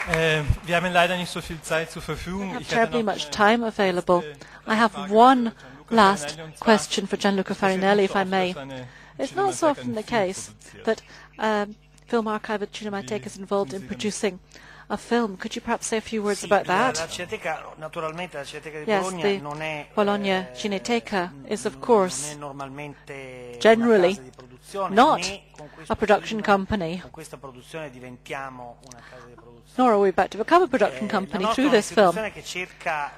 Wir haben leider nicht so viel Zeit zur Verfügung. We have terribly much time available. I have one last question for Gianluca Farinelli, if I may. It's not so often the case that Film Archive at Cinemateca is involved in producing a film. Could you perhaps say a few words about that? Yes, the Bologna Cineteca is, of course, generally not a production company, nor are we about to become a production company through this film.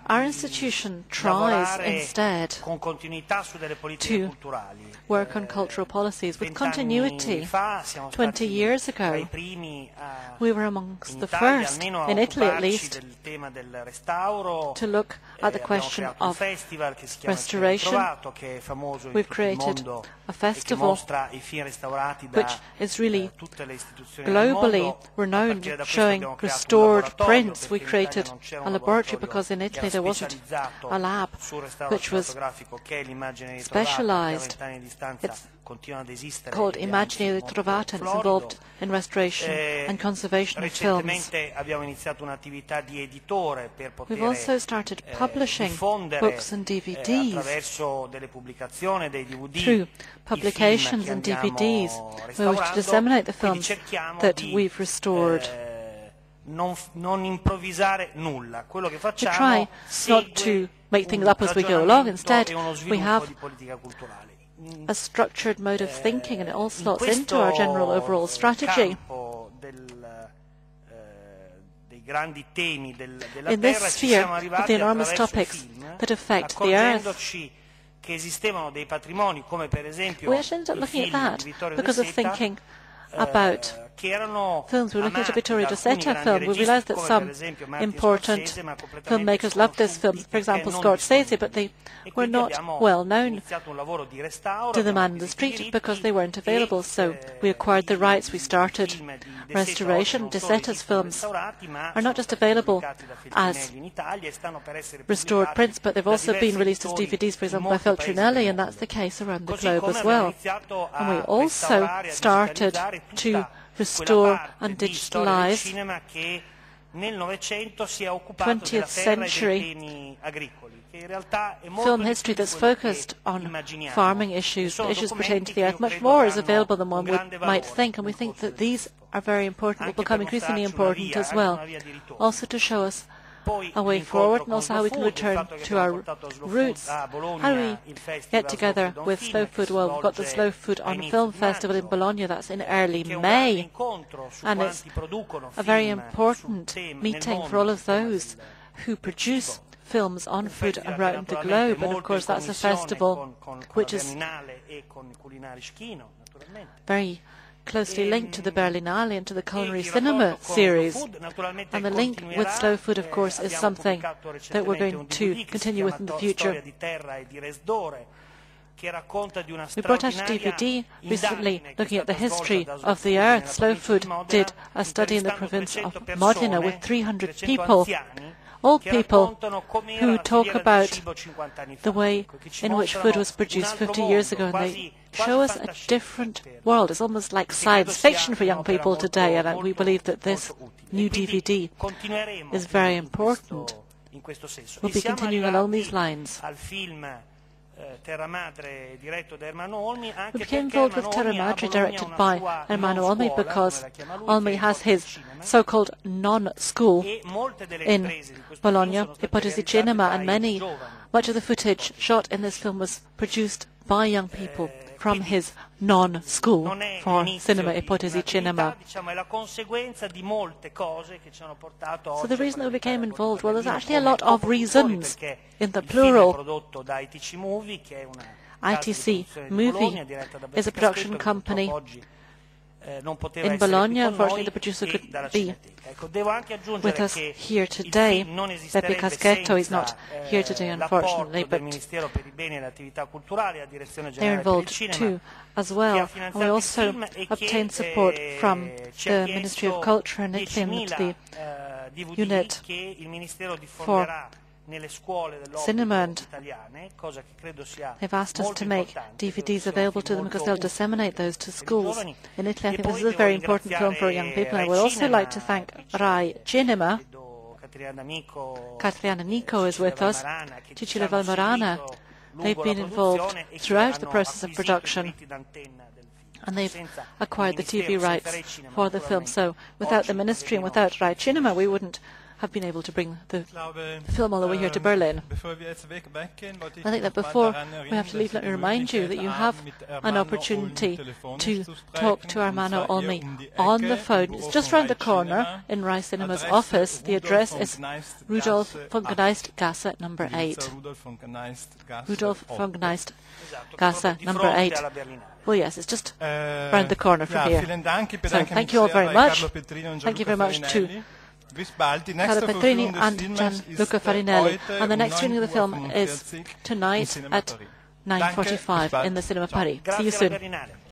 Our institution tries instead to work on cultural policies with continuity. 20 years ago, we were amongst the first, in Italy at least, to look at the question of restoration. We've created a festival which is really globally renowned, showing restored prints. We created a laboratory because in Italy there wasn't a lab which was specialized. It's called Immagini Ritrovate, and it's involved in restoration and conservation of films. We've also started publishing books and DVDs. Through publications and DVDs, we wish to disseminate the films that we've restored. We try not to make things up as we go along. Instead, we have a structured mode of thinking, and it all slots into our general overall strategy. In this sphere of the enormous topics that affect the Earth, we actually ended up looking at that because of thinking about films. We were looking at a Vittorio Dosetta film. We realized that some important filmmakers loved this film, for example Scorsese, but they were not well known to the man in the street because they weren't available. So we acquired the rights. We started restoration. Dosetta's films are not just available as restored prints, but they've also been released as DVDs, for example, by Feltrinelli, and that's the case around the globe as well. And we also started to restore and digitalize 20th century film history that's focused on farming issues, issues pertaining to the earth. Much more is available than one might think, and we think that these are very important, will become increasingly important as well. Also to show us a way forward, and also how we can return to our roots. How do we get together with Slow Food? Well, we've got the Slow Food on Film Festival in Bologna. That's in early May, and it's a very important meeting for all of those who produce films on food around the globe. And of course that's a festival which is very closely linked to the Berlinale and to the Culinary Cinema series. And the link with Slow Food, of course, is something that we're going to continue with in the future. We brought out a DVD recently looking at the history of the earth. Slow Food did a study in the province of Modena with 300 people, old people, who talk about the way in which food was produced 50 years ago, and they show us a different world. It's almost like science fiction for young people today, and we believe that this new DVD is very important. We'll be continuing along these lines. We became involved with Terra Madre, directed by Ermanno Olmi, because Olmi has his so-called non-school in Bologna, Ipotesi Cinema, and much of the footage shot in this film was produced by young people from his non-school for Cinema Ipotesi Cinema. So the reason that we became involved, well, there's actually a lot of reasons in the plural. ITC Movie is a production company in Bologna. Unfortunately, the producer couldn't be with us here today. Beppe Caschetto is not here today, unfortunately, but they're involved too as well. And we also obtained support from the Ministry of Culture in Italy and the unit for cinema, and they've asked us to make DVDs available to them because they'll disseminate those to schools. In Italy, I think this is a very important film for young people. I would also like to thank Rai Cinema. Catriana Nico is with us, Cecilia Valmorana. They've been involved throughout the process of production, and they've acquired the TV rights for the film. So without the Ministry and without Rai Cinema, we wouldn't have been able to bring the film all the way here to Berlin. I think that before we have to leave, let me remind you that you have an opportunity to talk to Armando Olmi on the phone. It's just round the corner in Rai Cinema's office. The address is Rudolf von Gneist Gasse number 8. Rudolf von Gneist Gasse number 8. Well, yes, it's just round the corner from here. So thank you all very much. Thank you very much to Carlo Petrini and Gianluca Farinelli. And the next screening of the film is tonight at 9:45 in the Cinema Paris. See you soon.